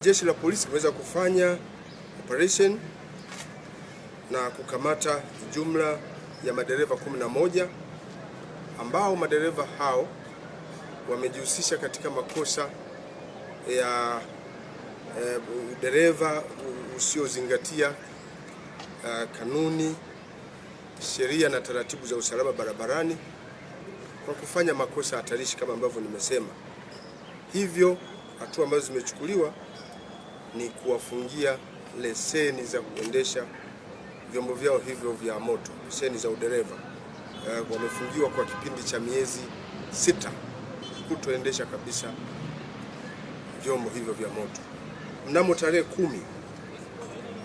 Jeshi la polisi limeweza kufanya operation na kukamata jumla ya madereva 11 ambao madereva hao wamejihusisha katika makosa ya udereva usiozingatia kanuni, sheria na taratibu za usalama barabarani kwa kufanya makosa hatarishi kama ambavyo nimesema. Hivyo hatua ambazo zimechukuliwa ni kuwafungia leseni za kuendesha vyombo vyao hivyo vya moto, leseni za udereva. Wamefungiwa kwa kipindi cha miezi 6 kutoendesha kabisa vyombo hivyo vya moto. Mnamo tarehe 10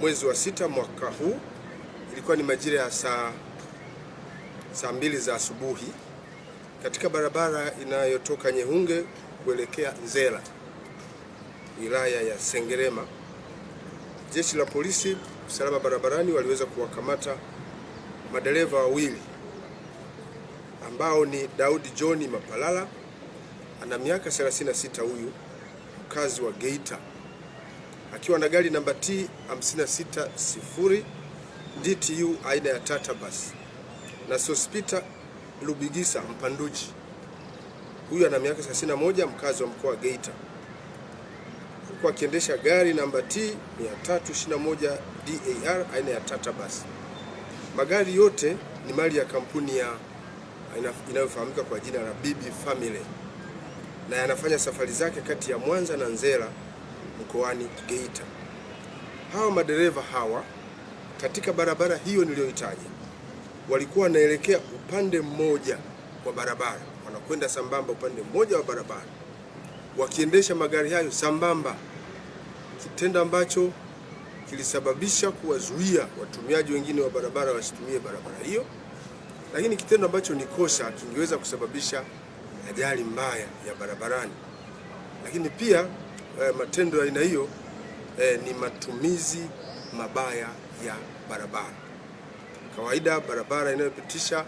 mwezi wa 6 mwaka huu, ilikuwa ni majira ya saa 2 za asubuhi, katika barabara inayotoka Nyehunge kuelekea Nzera, wilaya ya Sengerema, jeshi la polisi usalama barabarani waliweza kuwakamata madereva wawili ambao ni Daudi John Mapalala, ana miaka 36, huyu mkazi wa Geita, akiwa na gari namba T 560 DTU aina ya Tata Bus, na Sospita Lubigisa Mpanduji, huyu ana miaka 31, mkazi wa mkoa wa Geita, kwa akiendesha gari namba T 321 DAR aina ya Tata Bus. Magari yote ni mali ya kampuni inayofahamika kwa jina la Bibi Family na yanafanya safari zake kati ya Mwanza na Nzera mkoani Geita. Hawa madereva hawa katika barabara hiyo niliyoitaja walikuwa wanaelekea upande mmoja wa barabara, wanakwenda sambamba upande mmoja wa barabara, wakiendesha magari hayo sambamba, kitendo ambacho kilisababisha kuwazuia watumiaji wengine wa barabara wasitumie barabara hiyo, lakini kitendo ambacho ni kosa, kingeweza kusababisha ajali mbaya ya barabarani. Lakini pia matendo ya aina hiyo ni matumizi mabaya ya barabara. Kawaida barabara inayopitisha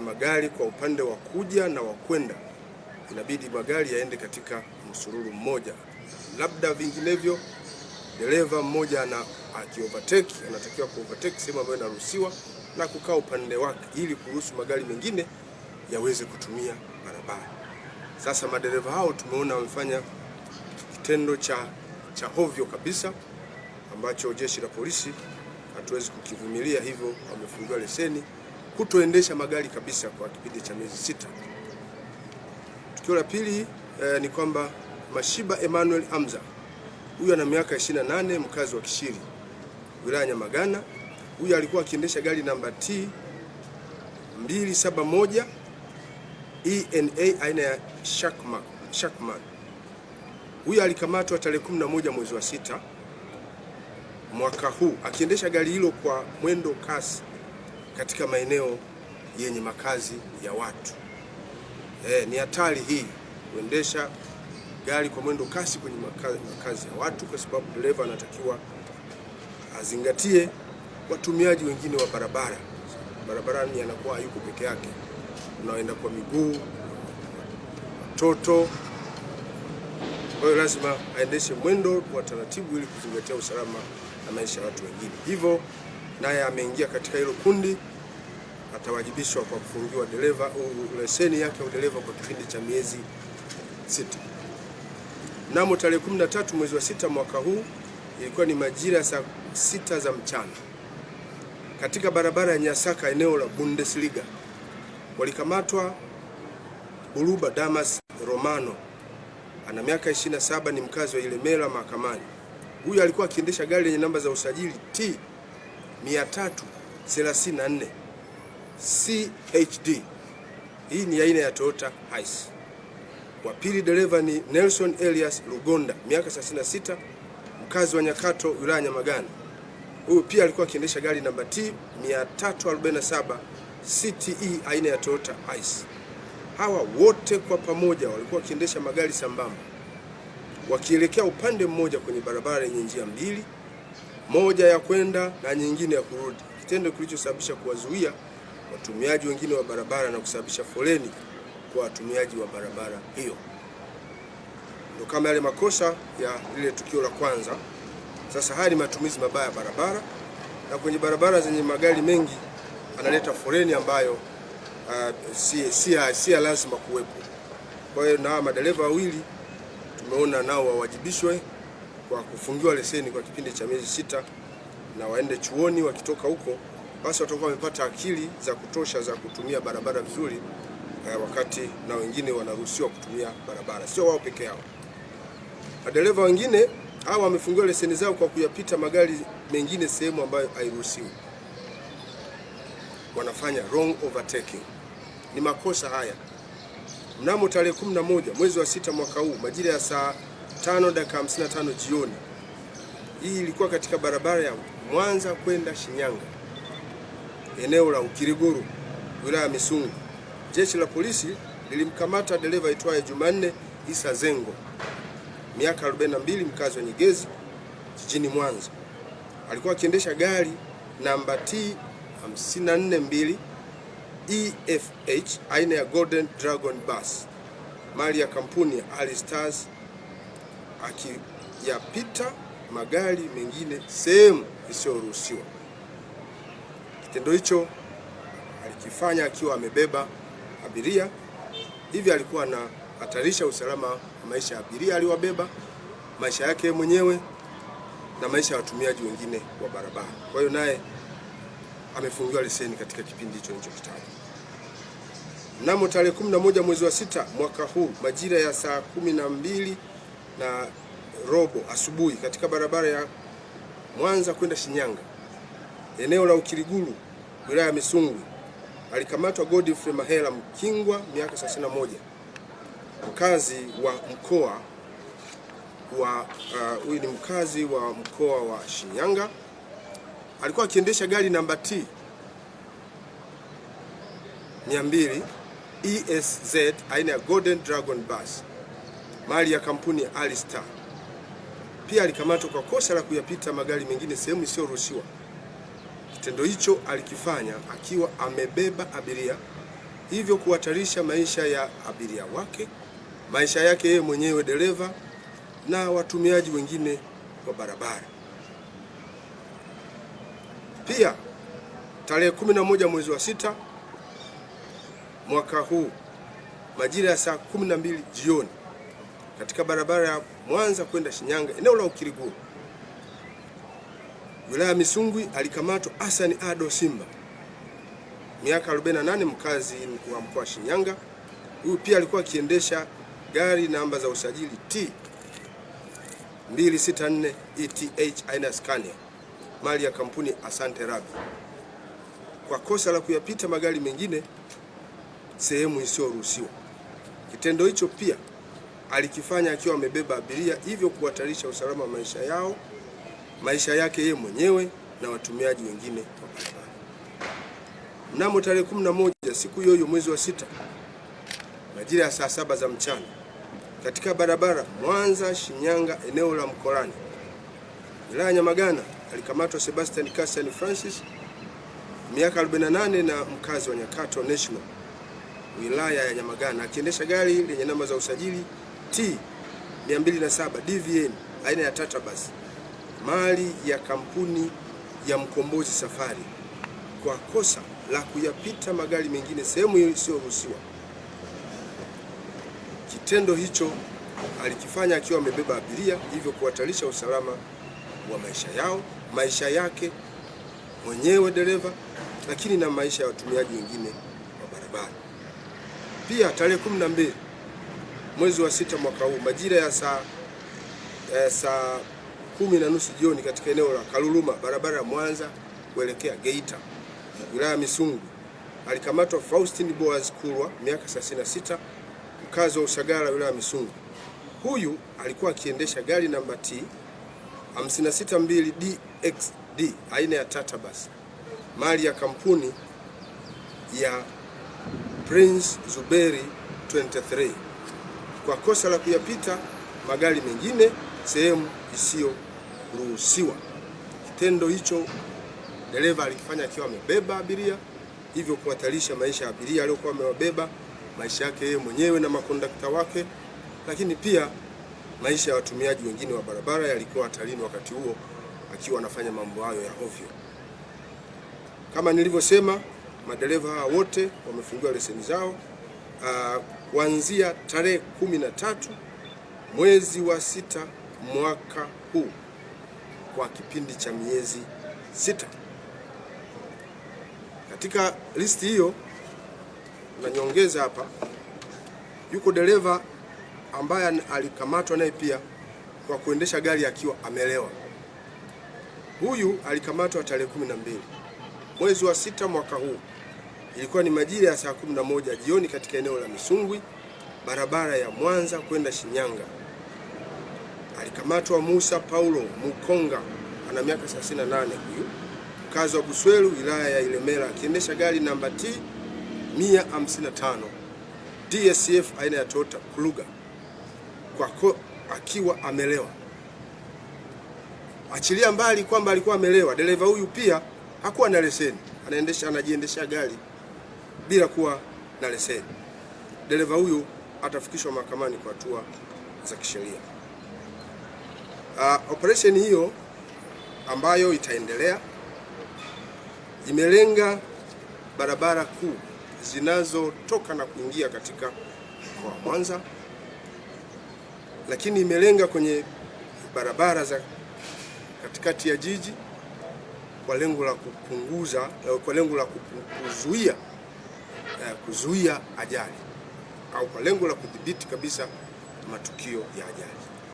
magari kwa upande wa kuja na wa kwenda, inabidi magari yaende katika msururu mmoja, labda vinginevyo dereva mmoja akiovertake anatakiwa kuovertake sehemu ambayo inaruhusiwa na kukaa upande wake ili kuruhusu magari mengine yaweze kutumia barabara. Sasa madereva hao tumeona wamefanya kitendo cha hovyo kabisa ambacho jeshi la polisi hatuwezi kukivumilia, hivyo wamefungiwa leseni kutoendesha magari kabisa kwa kipindi cha miezi 6. Tukio la pili ni kwamba Mashiba Emmanuel Hamza, huyu ana miaka 28, mkazi wa Kishiri, wilaya ya Nyamagana. Huyu alikuwa akiendesha gari namba T 271 ENA aina ya Shakman. Huyu alikamatwa tarehe 11 mwezi wa 6 mwaka huu akiendesha gari hilo kwa mwendo kasi katika maeneo yenye makazi ya watu. Ni hatari hii kuendesha gari kwa mwendo kasi kwenye makazi ya watu, kwa sababu dereva anatakiwa azingatie watumiaji wengine wa barabara. Barabarani anakuwa hayuko peke yake, unaenda kwa miguu, watoto. Kwa hiyo lazima aendeshe mwendo wa taratibu ili kuzingatia usalama na maisha ya watu wengine. Hivyo naye ameingia katika hilo kundi, atawajibishwa kwa kufungiwa dereva leseni yake ya udereva kwa kipindi cha miezi 6. Mnamo tarehe 13 mwezi wa 6 mwaka huu, ilikuwa ni majira saa 6 za mchana, katika barabara ya Nyasaka eneo la Bundesliga, walikamatwa Buluba Damas Romano, ana miaka 27, ni mkazi wa Ilemela Mahakamani. Huyu alikuwa akiendesha gari lenye namba za usajili T 334 CHD. Hii ni aina ya Toyota Hiace. Wa pili dereva ni Nelson Elias Lugonda, miaka 36, mkazi wa Nyakato, wilaya Nyamagana. Huyu pia alikuwa akiendesha gari namba T 347 CTE aina ya Toyota Hiace. Hawa wote kwa pamoja walikuwa wakiendesha magari sambamba, wakielekea upande mmoja kwenye barabara yenye njia mbili, moja ya kwenda na nyingine ya kurudi, kitendo kilichosababisha kuwazuia watumiaji wengine wa barabara na kusababisha foleni kwa watumiaji wa barabara hiyo. ndio kama yale makosa ya lile tukio la kwanza. Sasa haya ni matumizi mabaya ya barabara, na kwenye barabara zenye magari mengi analeta foreni ambayo si lazima kuwepo. Kwa hiyo na madereva wawili tumeona nao wawajibishwe kwa kufungiwa leseni kwa kipindi cha miezi 6 na waende chuoni. Wakitoka huko basi watakuwa wamepata akili za kutosha za kutumia barabara vizuri, wakati na wengine wanaruhusiwa kutumia barabara, sio wao peke yao. Madereva wengine hawa wamefungiwa leseni zao kwa kuyapita magari mengine sehemu ambayo hairuhusiwi. Wanafanya wrong overtaking. Ni makosa haya. Mnamo tarehe 11 mwezi wa 6 mwaka huu majira ya saa 5:55 jioni, hii ilikuwa katika barabara ya Mwanza kwenda Shinyanga, eneo la Ukiriguru, wilaya ya Misungu. Jeshi la polisi lilimkamata dereva aitwaye Jumanne Isa Zengo, miaka 42, mkazi wa Nyegezi jijini Mwanza. Alikuwa akiendesha gari namba T 542 EFH aina ya Golden Dragon Bus, mali ya kampuni ya Ali Stars, akiyapita magari mengine sehemu isiyoruhusiwa. Kitendo hicho alikifanya akiwa amebeba abiria, hivi alikuwa anahatarisha usalama wa maisha ya abiria aliwabeba, maisha yake mwenyewe na maisha ya watumiaji wengine wa barabara. Kwa hiyo naye amefungiwa leseni katika kipindi hicho nilichokitaja. Mnamo tarehe 11 mwezi wa 6 mwaka huu majira ya saa 12:15 asubuhi katika barabara ya Mwanza kwenda Shinyanga, eneo la Ukiriguru, wilaya ya Misungu, alikamatwa Godfrey Mahela Mkingwa, miaka 31, mkazi wa mkoa wa huyu ni mkazi wa mkoa wa Shinyanga. Alikuwa akiendesha gari namba T 200 ESZ aina ya Golden Dragon Bus, mali ya kampuni ya Ali Star. Pia alikamatwa kwa kosa la kuyapita magari mengine sehemu isiyoruhusiwa. Kitendo hicho alikifanya akiwa amebeba abiria, hivyo kuhatarisha maisha ya abiria wake, maisha yake yeye mwenyewe dereva na watumiaji wengine wa barabara. Pia tarehe 11 mwezi wa 6 mwaka huu majira ya saa 12 jioni katika barabara ya Mwanza kwenda Shinyanga, eneo la Ukiriguru, wilaya ya Misungwi, alikamatwa Hassan Ado Simba, miaka 48, mkazi wa mkoa wa Shinyanga. Huyu pia alikuwa akiendesha gari namba za usajili T 264 ETH aina Scania, mali ya kampuni Asante Rabi, kwa kosa la kuyapita magari mengine sehemu isiyoruhusiwa. Kitendo hicho pia alikifanya akiwa amebeba abiria, hivyo kuhatarisha usalama wa maisha yake yeye mwenyewe na watumiaji wengine wa barabara. Mnamo tarehe 11 siku hiyo mwezi wa 6 majira ya saa 7 za mchana katika barabara Mwanza Shinyanga, eneo la Mkolani, wilaya ya Nyamagana, alikamatwa Sebastian Cassian Francis, miaka 48, na mkazi wa Nyakato National, wilaya ya Nyamagana, akiendesha gari lenye namba za usajili T 207 DVN aina ya Tata Bus, mali ya kampuni ya Mkombozi Safari, kwa kosa la kuyapita magari mengine sehemu isiyoruhusiwa. Kitendo hicho alikifanya akiwa amebeba abiria, hivyo kuhatarisha usalama wa maisha yake mwenyewe dereva, lakini na maisha ya watumiaji wengine wa barabara. Pia tarehe 12 mwezi wa 6 mwaka huu majira ya saa 10:30 jioni katika eneo la Kaluluma, barabara ya Mwanza kuelekea Geita, wilaya ya Misungu, alikamatwa Faustin Boaz Kulwa, miaka 36, mkazi wa Usagara, wilaya ya Misungu. Huyu alikuwa akiendesha gari namba T 562 DXD aina ya Tata Bus, mali ya kampuni ya Prince Zuberi 23, kwa kosa la kuyapita magari mengine sehemu isiyoruhusiwa. Kitendo hicho dereva alikifanya akiwa amebeba abiria, hivyo kuhatarisha maisha ya abiria aliyokuwa amewabeba, maisha yake yeye mwenyewe na makondakta wake, lakini pia maisha ya watumiaji wengine wa barabara yalikuwa hatarini wakati huo akiwa anafanya mambo hayo ya ovyo. Kama nilivyosema, madereva hawa wote wamefungiwa leseni zao kuanzia tarehe 13 mwezi wa 6 mwaka huu kwa kipindi cha miezi 6. Katika listi hiyo na nyongeza hapa, yuko dereva ambaye alikamatwa naye pia kwa kuendesha gari akiwa amelewa. Huyu alikamatwa tarehe 12 mwezi wa 6 mwaka huu. Ilikuwa ni majira ya saa 11 jioni katika eneo la Misungwi, barabara ya Mwanza kwenda Shinyanga. Alikamatwa Musa Paulo Mukonga, ana miaka 38, huyu mkazi wa Buswelu, wilaya ya Ilemela, akiendesha gari namba T 155 DSF aina ya Toyota Kluga akiwa amelewa. Achilia mbali kwamba alikuwa amelewa, dereva huyu pia hakuwa na leseni, anajiendesha gari bila kuwa na leseni. Dereva huyu atafikishwa mahakamani kwa hatua za kisheria. Operation hiyo ambayo itaendelea imelenga barabara kuu zinazotoka na kuingia katika mkoa wa Mwanza, lakini imelenga kwenye barabara za katikati ya jiji kwa lengo la kuzuia ajali au kwa lengo la kudhibiti kabisa matukio ya ajali.